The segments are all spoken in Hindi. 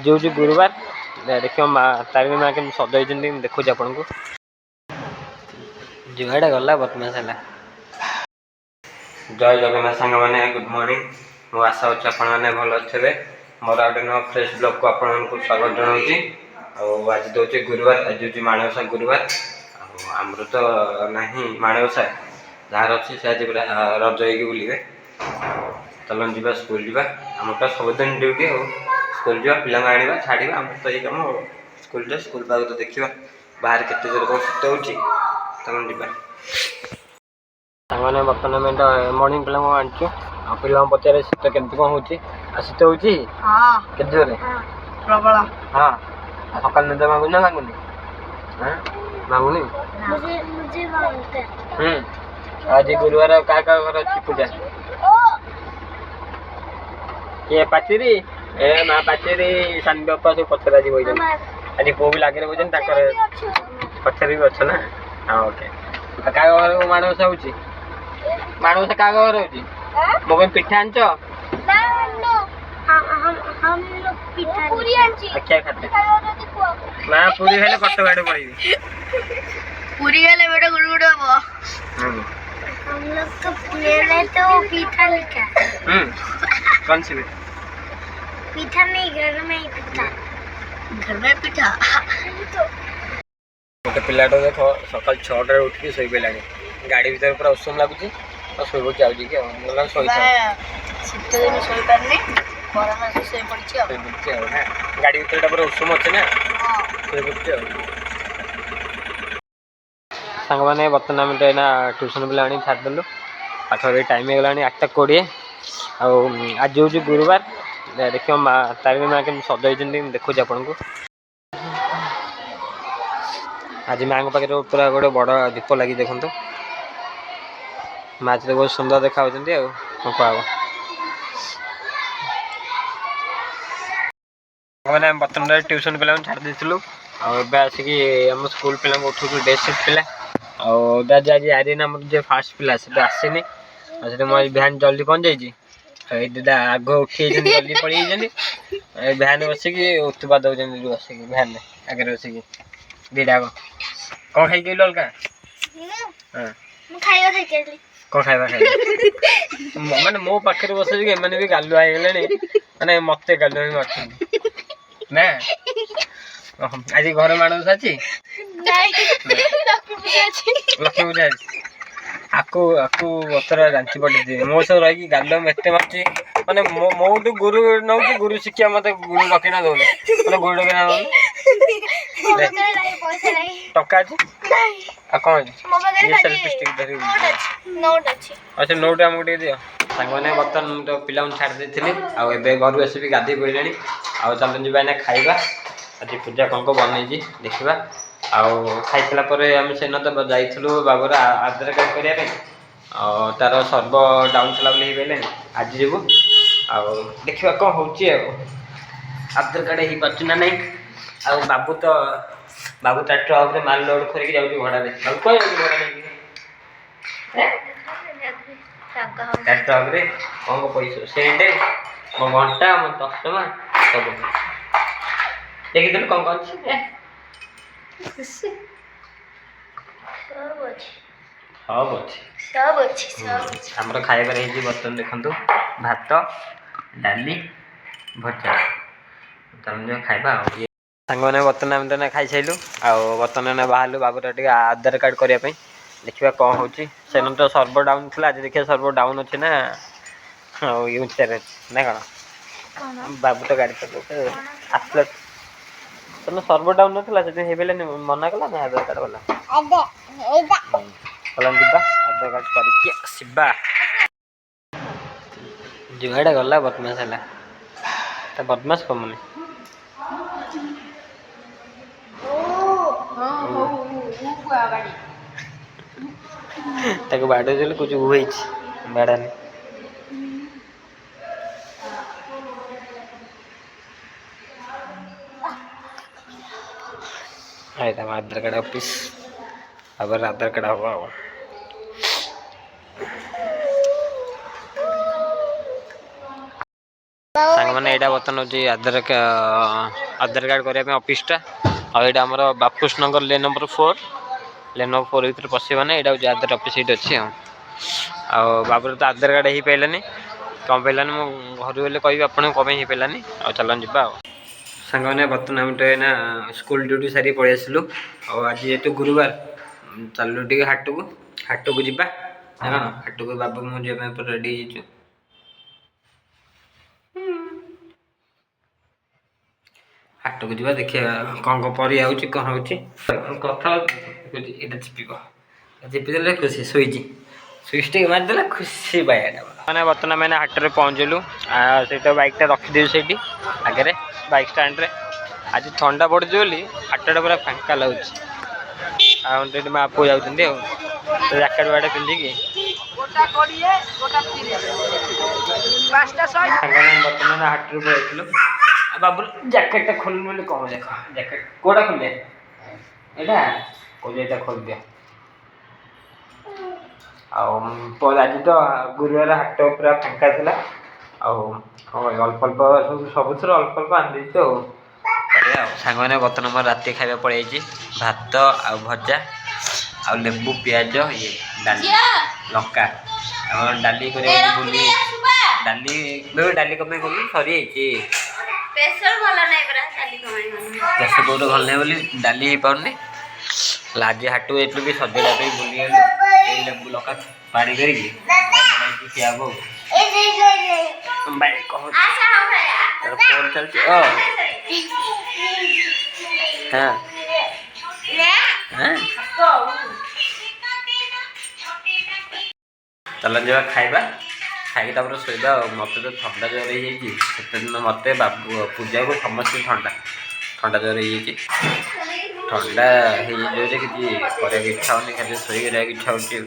जो गुरुवार देखिए तारिणी माँ के सजाई देखुच आपन को जुआड़ा गला बदमाश है। जय जगन्नाथ सांग मैंने गुड मॉर्निंग। मो आशा अच्छे आपण मैंने भल अच्छे मोर आउटे नुआ फ्रेश ब्लॉग को आपन को स्वागत जनाऊँगी। आज दूसरे गुरुवार आज हूँ माणवसा गुरुवार आमर तो ना माणवसा जहाँ अच्छी से आज पूरा रज हो बुले चलन जा स्कूल जा आम तो सबुदिन ड्यूटी स्कूल जा पिला आने छाड़ा आम तो ये कम स्कूल जा स्कूल पाग तो देखा बाहर केते जोर कौन शीत हो चलन जा सामने बर्तमान में मॉर्निंग पिला आनचु पिला पचारे शीत केमती कौन हो शीत हो जोरे प्रबल। हाँ सकाल निद मांगुनी ना मांगुनी मांगुनी आज गुरुवार क्या घर अच्छी पूजा ये पाचेरी ए माँ पाचेरी सान बापा सब पचर आज बोल आज पु भी लगे बोझे पचर भी अच्छे ना। हाँ ओके क्या घर माणवसा हो माणवसा क्या घर हो मो पिठा आंच क्या खाते ना पूरी खाले कट गाड़ी पड़ी पूरी खाले बेटा गुड़ हम लोग तो पहले तो पीठा लिखा कौन सी पीठा नहीं घर में ही पीठा घर में पीठा गोटे पिलाटा देख सकाल 6टा उठिक शोई पड़ा गाड़ी भर पूरा उषम लगुच तो शोक शीत दिन शोई पारे गाड़ी भर पूरा उषम अच्छे ना शोई सांग मैंने बर्तमान आम ट्यूशन पिला छाड़देलु पाठ टाइम हो गला 8:20 आज हूँ गुरुवार देखिए तारिणी माँ के सजाई देखुच आपन को आज माँ पाखे पूरा गोटे बड़ दीप लगी देखो माँ तो बहुत सुंदर देखा मैंने बर्तमान ट्यूशन पिला छाड़ देलु आसिक आम स्कूल पिला उठू डे शिफ्ट पिला आज आर्यन आम जो फास्ट पिला से आसनी मोर भैन जल्दी पहुँच जाइए दीदा आग उठी जल्दी पड़ी भैन बसिक उत्पाद दौरान बसिक भैन आगे बसिक दीदा कौन खाई अलगा कौन खाଇବା माने मो पाखे बस मैंने भी गालुआ माने मत गालुआ भी मार ना आज घर माणस अच्छी लक्ष्मी पूजा आकु आकु बतरा जांची पड़े मो सब रही गाल एत मार्ची माने मोटू गुरु नौ गुरु शिक्षा मत गुरु रखना दौन मैंने गुरु रखना दौन टका अच्छी कौन अच्छा नोट आमको दियो सांग मैंने बर्तमान तो पिला छाड़ देती घर आस गाधे पड़े चल जा खाଇବା आज पूजा कौन को बनई देखा खाई आम से तो जाइलु बाबूर आधार कार्ड करने तार सर्व डाउन थी बोले आज जीवु देखा कौन हो आधार कार्ड हो पार्टी ना नहीं बाबू तो ट्रक माल लोड करके जाऊँ भड़ा बाबू कौन भड़ा नहीं ट्रक रे कौन पैसा सेंटे मो घंटा मो चश्मा सब देखिए कौन कौन सब अच्छे आमर खाइबार बर्तमान देखु भात डाली भजा चलो खाइबा सांग मैंने बर्तमान आम तो खाई सारू बर्तमान बाहर बाबूर टे आधार कार्ड करने देखा कौन हो तो सर्वर डाउन थी आज देखिए सर्वर डाउन अच्छे ना यूचार ना कौन बाबू तो गाड़ी आसला तुम सर्वर डाउन नाला से मना कला ना आधार कार्ड वाला चलन जा आधार कार्ड करवा जुआड़ा गला बदमाश है बदमाश कमुनी बाड़े कुछ हुई बाड़ानी आधार कार्ड ऑफिस आधार कार्ड हम ସାଙ୍ଗମାନେ ଏଇଟା ବର୍ତ୍ତମାନ ହେଉଛି ଆଧାର କାର୍ଡ଼ କରିବା ପାଇଁ ଅଫିସଟା। ଆଉ ଏଇଟା ଆମର ବାପୁସ ନଗର ଲେନ୍ ନମ୍ବର 4 ଲେନ୍ ନମ୍ବର 4 ଭିତରେ ପଶିବ ମାନେ ଏଇଟା ହେଉଛି ଆଧାର ଅଫିସ ଏଇଠି ଅଛି। ଆଉ ବାବୁର ତ ଆଧାର କାର୍ଡ଼ ହେଇପାରିଲାନି, କ'ଣ ପାଇଲାନି ମୁଁ ଘରୁ ଗଲେ କହିବି ଆପଣଙ୍କୁ କ'ଣ ପାଇଁ ହେଇପାରିଲାନି। ଆଉ ଚାଲନ୍ତୁ ଯିବା। ଆଉ ସାଙ୍ଗମାନେ ବର୍ତ୍ତମାନ ଆମେ ତ ଏଇନା ସ୍କୁଲ ଡ୍ୟୁଟି ସାରି ପଳେଇ ଆସିଲୁ। ଆଉ ଆଜି ଯେହେତୁ ଗୁରୁବାର ଚାଲୁ ଟିକେ ହାଟକୁ ଯିବା। ନା କ'ଣ ହାଟକୁ ବାବୁ ମୁଁ ଯିବା ପାଇଁ ପୁରା ରେଡ଼ି ହେଇଯାଇଛୁ। ହାଟକୁ ଯିବା ଦେଖିବା କ'ଣ ପରିବା ହେଉଛି କ'ଣ ହେଉଛି କଥା ଏଇଟା ଚିପିଦେଲେ ଖୁସି ସୁଇଚ୍ ଟିକେ ମାରିଦେଲେ ଖୁସି ପାଇବାଟା ମାନେ ବର୍ତ୍ତମାନ ଆମେ ହାଟରେ ପହଞ୍ଚିଲୁ। ସେଇଟା ବାଇକ୍ଟା ରଖିଦେବୁ ସେଇଠି ଆଗରେ ବାଇକ୍ ଷ୍ଟାଣ୍ଡରେ। ଆଜି ଥଣ୍ଡା ପଡ଼ୁଛି ବୋଲି ହାଟଟା ପୁରା ଫାଙ୍କା ଲାଗୁଛି। ଆଉ ସେଇଠି ମା ପୁଅ ଯାଉଛନ୍ତି ଆଉ ଜ୍ୟାକେଟ୍ ବାଟେ ପିନ୍ଧିକି। ବର୍ତ୍ତମାନ ହାଟରୁ ପଳେଇଥିଲୁ। ଆଉ ବାବୁର ଜ୍ୟାକେଟଟା ଖୋଲିଲୁ ବୋଲି କ'ଣ ଦେଖ ଜ୍ୟାକେଟ୍ କେଉଁଟା ଖୋଲିଲେ ଏଇଟା କହୁଛି ଏଇଟା ଖୋଲିଦିଅ। ଆଉ ଆଜି ତ ଗୁରୁବାର ହାଟ ପୁରା ଫାଙ୍କା ଥିଲା। ଆଉ ଅଳ୍ପ ସବୁଥିରେ ଅଳ୍ପ ଆଣିଦେଇଛୁ ଆଉ ସାଙ୍ଗମାନେ ବର୍ତ୍ତମାନ ମୋର ରାତି ଖାଇବା ପଳେଇଯାଇଛି। ଭାତ ଆଉ ଭଜା ଆଉ ଲେମ୍ବୁ ପିଆଜ ଡାଲି ଲଙ୍କା। ଆମର ଡାଲି କରିବାକୁ ଭୁଲି ଡାଲି କ'ଣ ପାଇଁ କଲୁ ସରିଯାଇଛି। ପ୍ରେସର ଭଲ ନାହିଁ ବୋଲି ଡାଲି ହେଇପାରୁନି। ଆଜି ହାଟକୁ ଯାଇଥିଲୁ ବି ସଜଡ଼ା ପାଇଁ ଭୁଲିଗଲୁ। ଲେମ୍ବୁ ଲଙ୍କା ପାଣି କରିକି ଖିଆ ହବ। ଫୋନ୍ ଚାଲିଛି ଚାଲ ଯିବା ଖାଇବା, ଖାଇକି ତାପରେ ଶୋଇବା। ଆଉ ମୋତେ ତ ଥଣ୍ଡା ଜ୍ୱର ହେଇଯାଇଛି। ସେତେଦିନ ମୋତେ ପୂଜାକୁ ସମସ୍ତେ ଥଣ୍ଡା ଜ୍ୱର ହେଇଯାଇଛି। ଥଣ୍ଡା ହେଇଯାଇଛି ଯେ କିଛି କରିବାକୁ ଇଚ୍ଛା ହେଉନି, ଖାଲି ଶୋଇକି ରହିବାକୁ ଇଚ୍ଛା ହେଉଛି।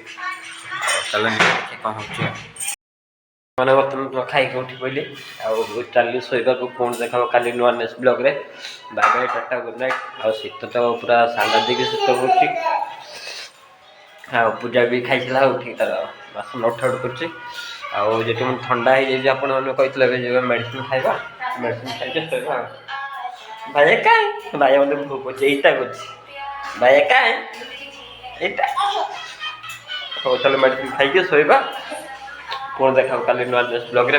ଚାଲ କ'ଣ ହେଉଛି ମାନେ ବର୍ତ୍ତମାନ ଖାଇକି ଉଠି ପଡ଼ିଲି। ଆଉ ଚାଲିଲି ଶୋଇବାକୁ। ପୁଣି ଦେଖାବ କାଲି ନୂଆ ନେକ୍ସଟ ବ୍ଲଗ୍ରେ। Bye bye tata good night. ଆଉ ଶୀତ ତ ପୁରା ସାଂଘାତିକ ଶୀତ ହେଉଛି। ଆଉ ପୂଜା ବି ଖାଇଥିଲା ଉଠିକି ତାର ବାସନ ଉଠା ଉଠି କରୁଛି। ଆଉ ଯେହେତୁ ମୁଁ ଥଣ୍ଡା ହେଇଯାଇଛି ଆପଣମାନେ କହିଥିଲେ ଏବେ ଯିବା ମେଡ଼ିସିନ ଖାଇବା, ମେଡ଼ିସିନ ଖାଇକି ଶୋଇବା। ଭାଇ କାଇଁ ଭାଇ ମୋତେ ଭୋକ କରୁଛି ଏଇଟା କରୁଛି ଭାଇ କାଇଁ ଏଇଟା। ହଉ ତାହେଲେ ମେଡ଼ିସିନ ଖାଇକି ଶୋଇବା। ପୁଣି ଦେଖାବ କାଲି ନୂଆ ନେକ୍ସଟ ବ୍ଲଗ୍ରେ।